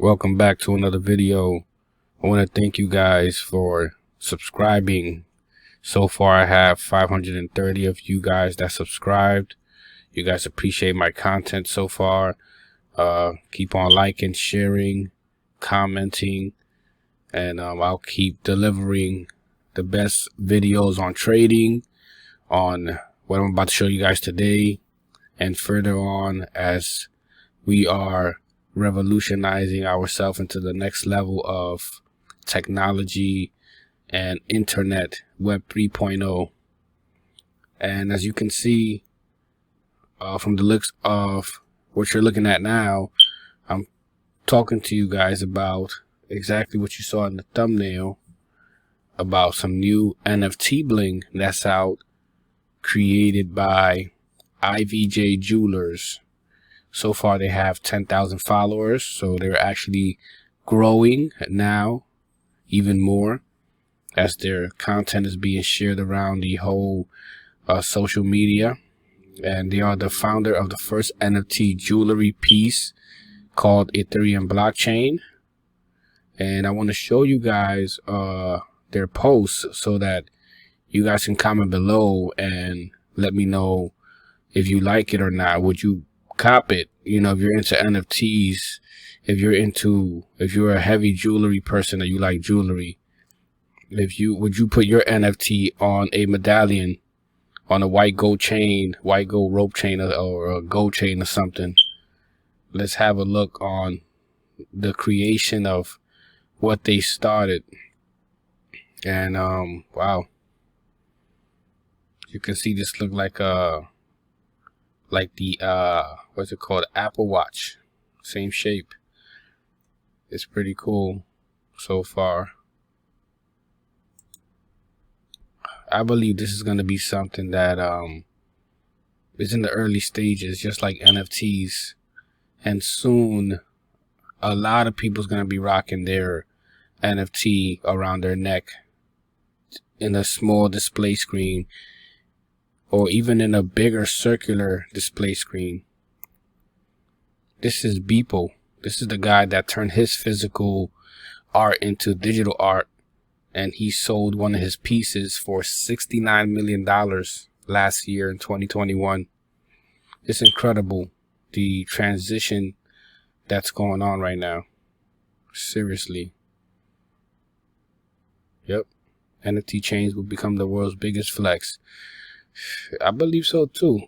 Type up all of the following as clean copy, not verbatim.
Welcome back to another video. I want to thank you guys for subscribing. So far I have 530 of you guys that subscribed. You guys appreciate my content so far. Keep on liking, sharing, commenting, and I'll keep delivering the best videos on trading, on what I'm about to show you guys today, and further on as we are revolutionizing ourselves into the next level of technology and internet, web 3.0. And as you can see from the looks of what you're looking at now, I'm talking to you guys about exactly what you saw in the thumbnail, about some new NFT Bling that's out, created by IVJ Jewelers. So far they have 10,000 followers, so they're actually growing now even more as their content is being shared around the whole social media. And they are the founder of the first NFT jewelry piece called Ethereum blockchain. And I want to show you guys their posts so that you guys can comment below and let me know if you like it or not. Would you cop it? You know, if you're into NFTs, if you're a heavy jewelry person or you like jewelry, would you put your NFT on a medallion, on a white gold chain, white gold rope chain, or a gold chain or something? Let's have a look on the creation of what they started. And wow, you can see this look like the what's it called, Apple Watch, same shape. It's pretty cool so far. I believe this is going to be something that is in the early stages, just like NFTs, and soon a lot of people's going to be rocking their NFT around their neck in a small display screen, or even in a bigger circular display screen. This is Beeple. This is the guy that turned his physical art into digital art, and he sold one of his pieces for $69 million last year in 2021. It's incredible, the transition that's going on right now. Seriously. Yep. NFT chains will become the world's biggest flex. I believe so too.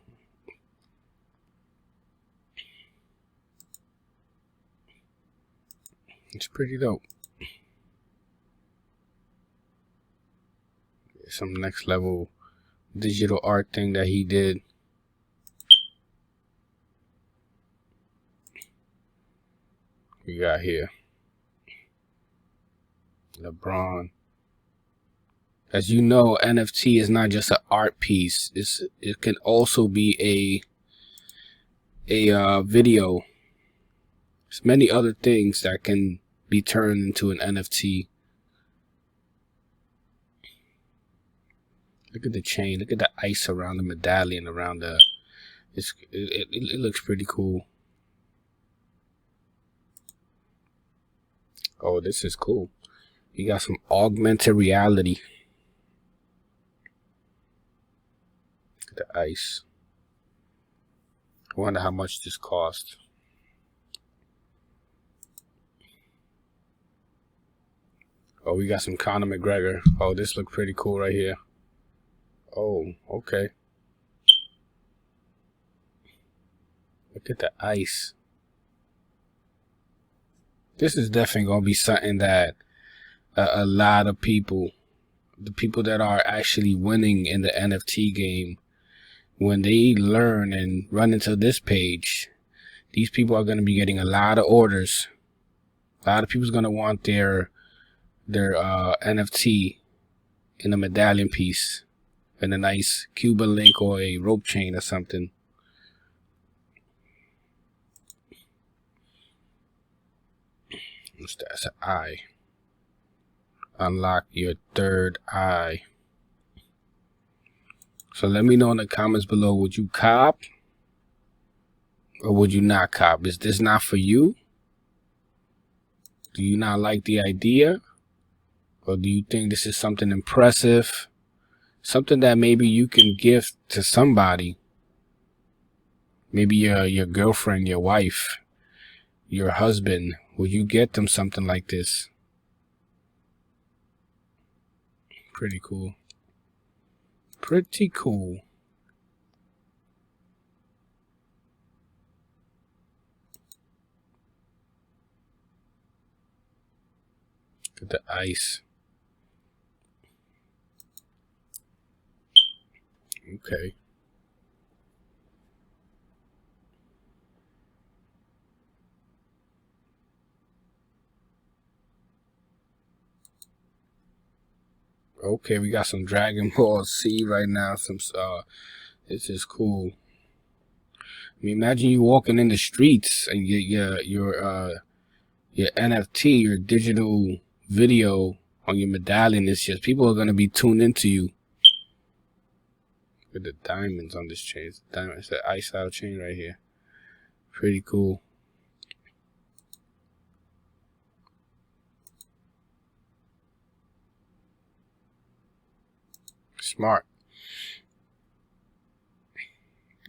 It's pretty dope. Some next level digital art thing that he did. We got here LeBron. As you know, NFT is not just an art piece. It can also be a video. There's many other things that can be turned into an NFT. Look at the chain. Look at the ice around the medallion, around the. It looks pretty cool. Oh, this is cool. You got some augmented reality. The ice. I wonder how much this cost. Oh, we got some Conor McGregor. Oh, this look pretty cool right here. Oh, okay. Look at the ice. This is definitely going to be something that a lot of people, the people that are actually winning in the NFT game, when they learn and run into this page, these people are going to be getting a lot of orders. A lot of people's going to want their NFT in a medallion piece, in a nice Cuban link or a rope chain or something. That's an eye. Unlock your third eye. So let me know in the comments below, would you cop or would you not cop? Is this not for you? Do you not like the idea? Or do you think this is something impressive? Something that maybe you can gift to somebody? Maybe your girlfriend, your wife, your husband. Would you get them something like this? Pretty cool. Pretty cool. Look at the ice. Okay. Okay, we got some Dragon Ball Z right now. This is cool. I mean, imagine you walking in the streets and your NFT, your digital video on your medallion is just, people are gonna be tuned into you. Look at the diamonds on this chain. It's the ice out chain right here. Pretty cool. Smart.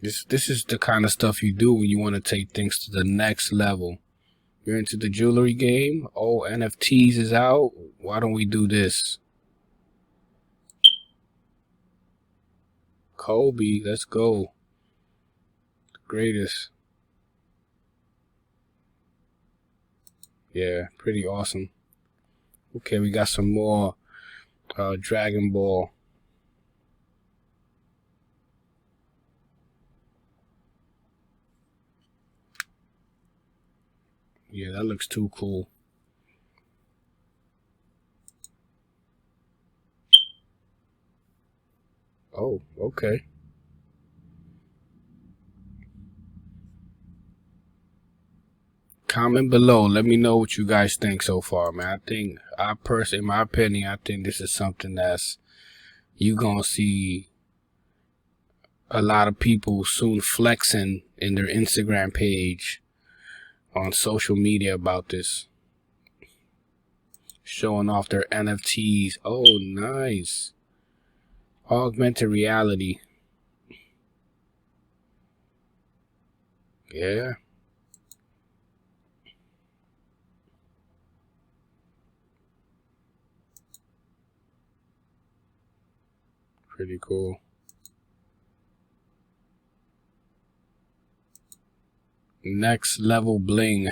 This is the kind of stuff you do when you want to take things to the next level. You're into the jewelry game. Oh, NFTs is out. Why don't we do this? Kobe, let's go. The greatest. Yeah, pretty awesome. Okay, we got some more Dragon Ball. Yeah, that looks too cool. Oh, okay. Comment below. Let me know what you guys think so far, man. In my opinion, I think this is something that's, you gonna see a lot of people soon flexing in their Instagram page, on social media about this, showing off their NFTs. Oh, nice. Augmented reality. Yeah. Pretty cool. Next level bling.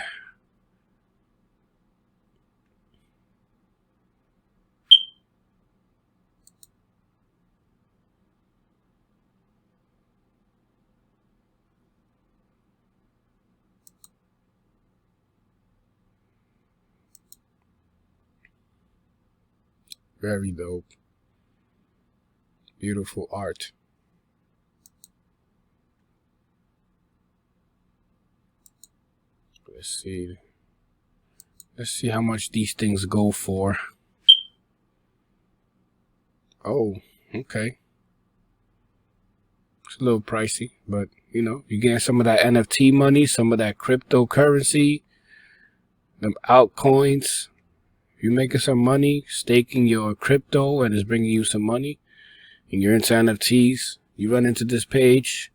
Very dope. Beautiful art. Let's see how much these things go for. Oh, okay. It's a little pricey, but you know, you getting some of that NFT money, some of that cryptocurrency, them altcoins. You're making some money, staking your crypto, and it's bringing you some money, and you're into NFTs. You run into this page,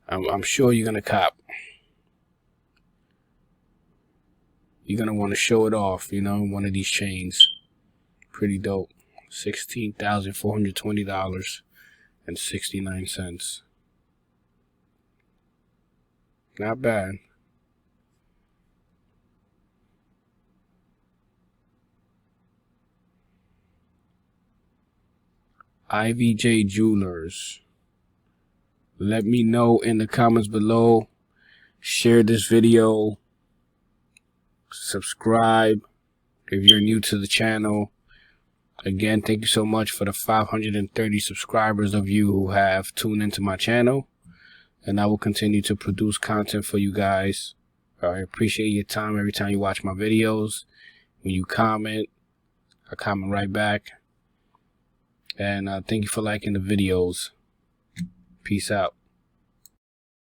I'm sure you're gonna cop. You're gonna want to show it off, you know, one of these chains. Pretty dope. $16,420.69. Not bad. IVJ Jewelers. Let me know in the comments below. Share this video. Subscribe if you're new to the channel. Again, thank you so much for the 530 subscribers of you who have tuned into my channel. And I will continue to produce content for you guys. I appreciate your time every time you watch my videos. When you comment, I comment right back. And thank you for liking the videos. Peace out.